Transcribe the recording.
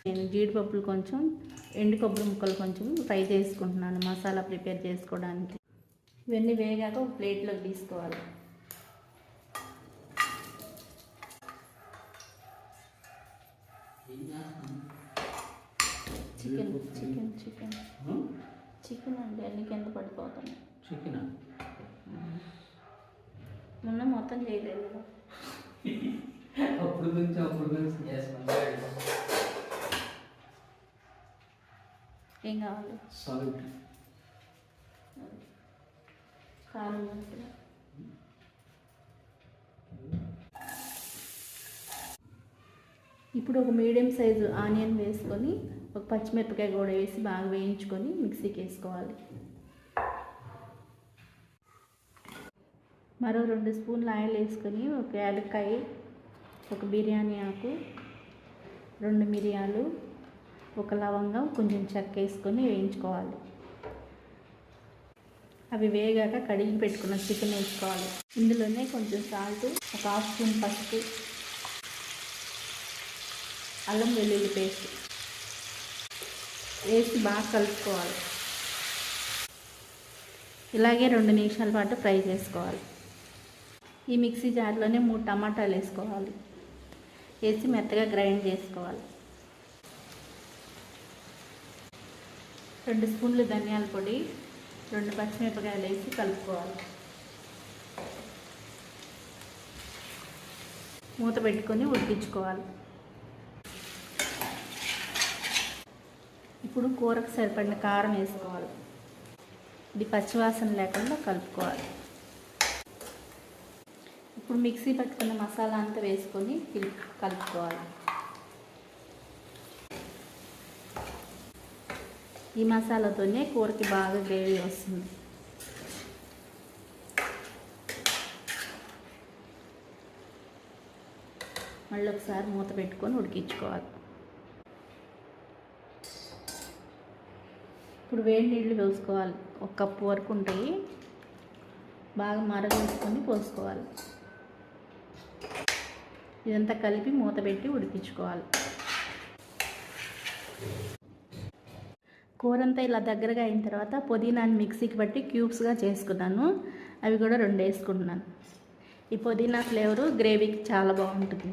నేను జీడిపప్పులు కొంచెం, ఎండు కొబ్బరి ముక్కలు కొంచెం ఫ్రై చేసుకుంటున్నాను మసాలా ప్రిపేర్ చేసుకోవడానికి. ఇవన్నీ వేగాక ఒక ప్లేట్లోకి తీసుకోవాలి. చికెన్ చికెన్ చికెన్ చికెన్ అండి, అన్ని కింద పడిపోతాను. చికెన్ మొన్న మొత్తం చేయలేదు కదా. అప్పుడు ఏం కావాలి? సాల్ట్, కారం. ఇప్పుడు ఒక మీడియం సైజు ఆనియన్ వేసుకొని ఒక పచ్చిమిరపకాయ కూడా వేసి బాగా వేయించుకొని మిక్సీకి వేసుకోవాలి. మరో 2 స్పూన్ల ఆయిల్ వేసుకొని ఒక యాలక్కాయ, ఒక బిర్యానీ ఆకు, 2 మిరియాలు, ఒక లవంగం, కొంచెం చెక్క వేసుకొని వేయించుకోవాలి. అవి వేగాక కడిగి పెట్టుకున్న చికెన్ వేసుకోవాలి. ఇందులోనే కొంచెం సాల్ట్, ఒక 1/2 స్పూన్ పసుపు, అల్లం వెల్లుల్లి పేస్ట్ వేసి బాగా కలుపుకోవాలి. ఇలాగే 2 నిమిషాల పాటు ఫ్రై చేసుకోవాలి. ఈ మిక్సీ జార్లోనే 3 టమాటాలు వేసుకోవాలి. వేసి మెత్తగా గ్రైండ్ చేసుకోవాలి. 2 స్పూన్లు ధనియాల పొడి, 2 పచ్చిమిరపకాయలు వేసి కలుపుకోవాలి. మూత పెట్టుకొని ఉడికించుకోవాలి. ఇప్పుడు కూరకు సరిపడిన కారం వేసుకోవాలి. ఇది పచ్చివాసన లేకుండా కలుపుకోవాలి. ఇప్పుడు మిక్సీ పట్టుకున్న మసాలా అంతా వేసుకొని కలుపుకోవాలి. ఈ మసాలాతోనే కూరకి బాగా గ్రేవీ వస్తుంది. మళ్ళీ ఒకసారి మూత పెట్టుకొని ఉడికించుకోవాలి. ఇప్పుడు వేడి నీళ్ళు పోసుకోవాలి. 1 కప్పు వరకు ఉంటాయి. బాగా మరగేసుకొని పోసుకోవాలి. ఇదంతా కలిపి మూత పెట్టి ఉడికించుకోవాలి. కూర అంతా ఇలా దగ్గరగా అయిన తర్వాత పుదీనాని మిక్సీకి పట్టి క్యూబ్స్గా చేసుకున్నాను. అవి కూడా 2 వేసుకుంటున్నాను. ఈ పుదీనా ఫ్లేవరు గ్రేవీకి చాలా బాగుంటుంది.